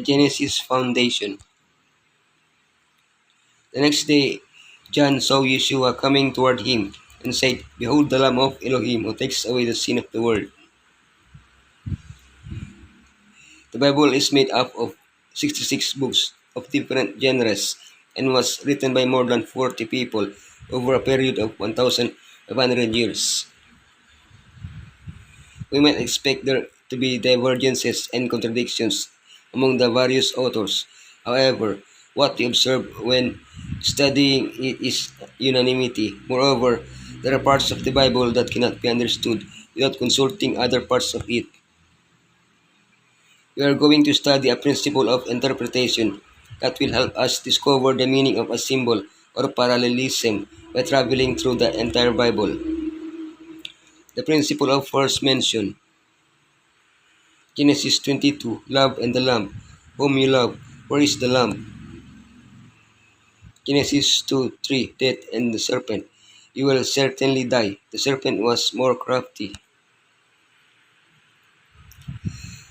Genesis foundation. The next day, John saw Yeshua coming toward him and said, "Behold the Lamb of Elohim who takes away the sin of the world." The Bible is made up of 66 books of different genres and was written by more than 40 people over a period of 1,500 years. We might expect there to be divergences and contradictions among the various authors. However, what we observe when studying it is unanimity. Moreover, there are parts of the Bible that cannot be understood without consulting other parts of it. We are going to study a principle of interpretation that will help us discover the meaning of a symbol or parallelism by traveling through the entire Bible. The principle of first mention. Genesis 22, Love and the Lamb. Whom you love, where is the Lamb? Genesis 2, 3, Death and the serpent. You will certainly die. The serpent was more crafty.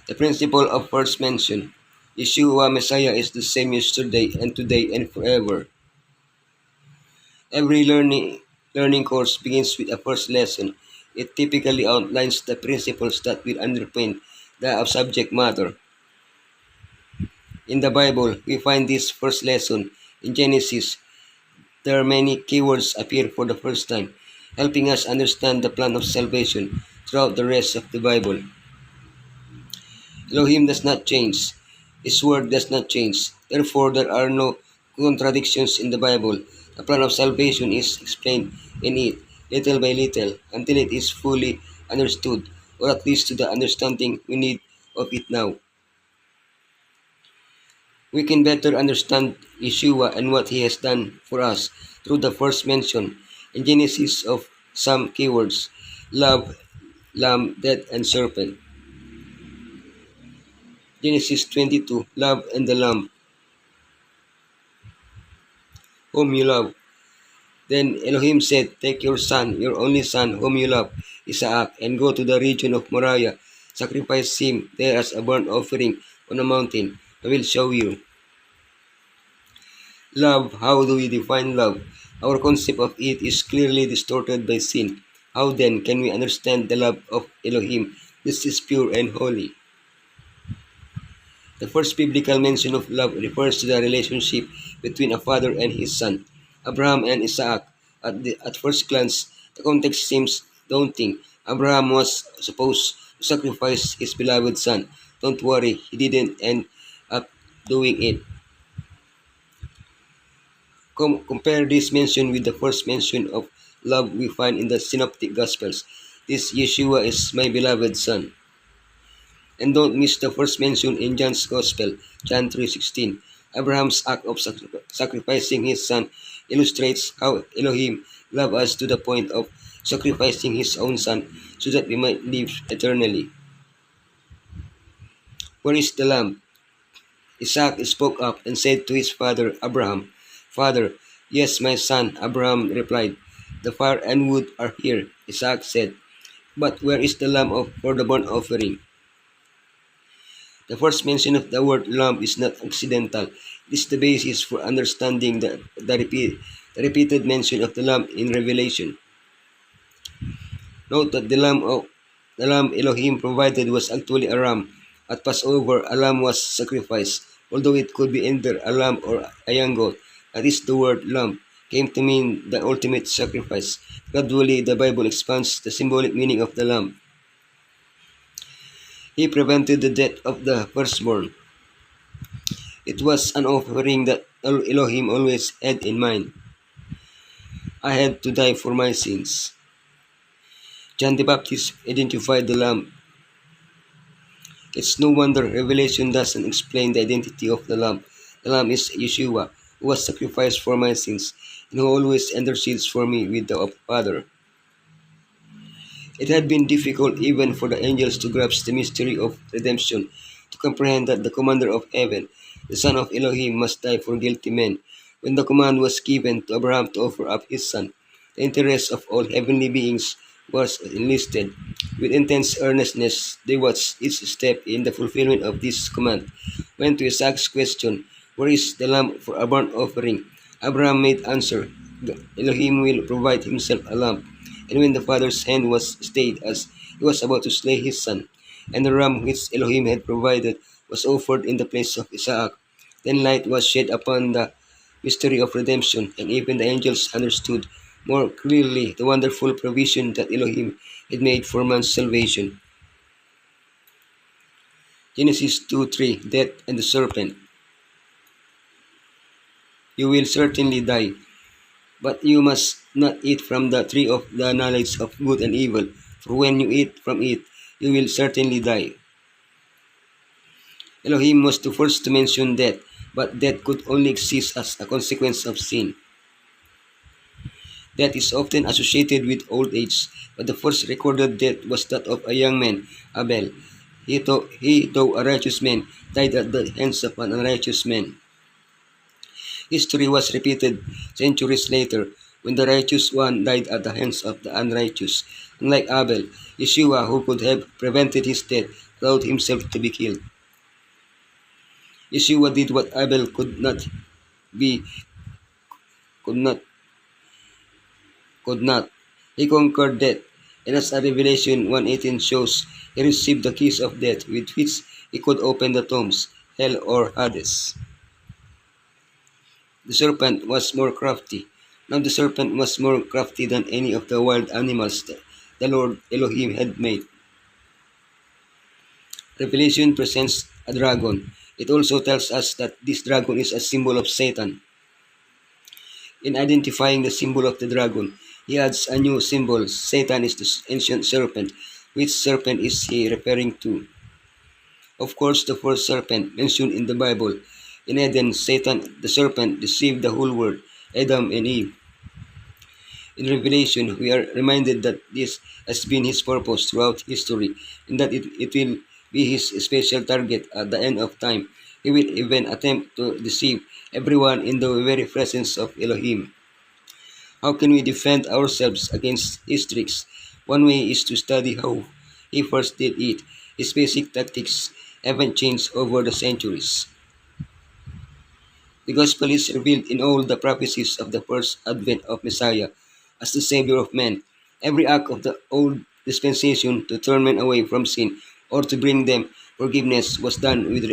The principle of first mention. Yeshua Messiah is the same yesterday and today and forever. Every learning course begins with a first lesson. It typically outlines the principles that will underpin the subject matter. In the Bible, we find this first lesson. In Genesis, there are many keywords appear for the first time, helping us understand the plan of salvation throughout the rest of the Bible. Elohim does not change. His word does not change. Therefore, there are no contradictions in the Bible. The plan of salvation is explained in it, little by little, until it is fully understood, or at least to the understanding we need of it now. We can better understand Yeshua and what he has done for us through the first mention in Genesis of some keywords: love, lamb, death, and serpent. Genesis 22, Love and the Lamb, whom you love. Then Elohim said, "Take your son, your only son, whom you love, Isaac, and go to the region of Moriah. Sacrifice him there as a burnt offering on a mountain. I will show you." Love, how do we define love? Our concept of it is clearly distorted by sin. How then can we understand the love of Elohim? This is pure and holy. The first biblical mention of love refers to the relationship between a father and his son, Abraham and Isaac. At first glance, the context seems daunting. Abraham was supposed to sacrifice his beloved son. Don't worry, he didn't end up doing it. Compare this mention with the first mention of love we find in the Synoptic Gospels. This Yeshua is my beloved son. And don't miss the first mention in John's Gospel, John 3:16. Abraham's act of sacrificing his son illustrates how Elohim loved us to the point of sacrificing his own son so that we might live eternally. Where is the lamb? Isaac spoke up and said to his father Abraham, "Father." "Yes, my son," Abraham replied. "The fire and wood are here," Isaac said. "But where is the lamb for the burnt offering?" The first mention of the word lamb is not accidental. It is the basis for understanding the repeated mention of the lamb in Revelation. Note that the lamb Elohim provided was actually a ram. At Passover, a lamb was sacrificed, although it could be either a lamb or a young goat. That is, the word lamb came to mean the ultimate sacrifice. Gradually, the Bible expands the symbolic meaning of the lamb. He prevented the death of the firstborn. It was an offering that Elohim always had in mind. I had to die for my sins. John the Baptist identified the Lamb. It's no wonder Revelation doesn't explain the identity of the Lamb. The Lamb is Yeshua, who was sacrificed for my sins, and who always intercedes for me with the Father. It had been difficult even for the angels to grasp the mystery of redemption, to comprehend that the commander of heaven, the Son of Elohim, must die for guilty men. When the command was given to Abraham to offer up his son, the interests of all heavenly beings was enlisted. With intense earnestness, they watched each step in the fulfillment of this command. When to Isaac's question, "Where is the lamb for a burnt offering?" Abraham made answer, "Elohim will provide himself a lamb." And when the father's hand was stayed as he was about to slay his son, and the ram which Elohim had provided was offered in the place of Isaac, then light was shed upon the mystery of redemption, and even the angels understood more clearly the wonderful provision that Elohim had made for man's salvation. Genesis 2:3 Death and the Serpent. You will certainly die, but you must not eat from the tree of the knowledge of good and evil, for when you eat from it, you will certainly die. Elohim was the first to mention death, but death could only exist as a consequence of sin. Death is often associated with old age, but the first recorded death was that of a young man, Abel. Though a righteous man, died at the hands of an unrighteous man. History was repeated centuries later when the righteous one died at the hands of the unrighteous. Unlike Abel, Yeshua, who could have prevented his death, allowed himself to be killed. Yeshua did what Abel be could not could not. He conquered death, and as a Revelation 1:18 shows, he received the keys of death with which he could open the tombs, hell or Hades. The serpent was more crafty. Now the serpent was more crafty than any of the wild animals that the Lord Elohim had made. Revelation presents a dragon. It also tells us that this dragon is a symbol of Satan. In identifying the symbol of the dragon, he adds a new symbol. Satan is the ancient serpent. Which serpent is he referring to? Of course, the first serpent mentioned in the Bible. In Eden, Satan, the serpent, deceived the whole world, Adam and Eve. In Revelation, we are reminded that this has been his purpose throughout history, and that it will be his special target at the end of time. He will even attempt to deceive everyone in the very presence of Elohim. How can we defend ourselves against his tricks? One way is to study how he first did it. His basic tactics haven't changed over the centuries. The gospel is revealed in all the prophecies of the first advent of Messiah as the Savior of men. Every act of the old dispensation to turn men away from sin or to bring them forgiveness was done with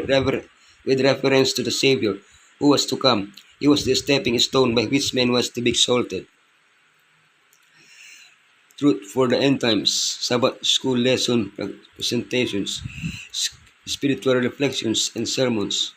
reference to the Savior who was to come. He was the stepping stone by which man was to be exalted. Truth for the End Times, Sabbath School Lesson Presentations, Spiritual Reflections and Sermons.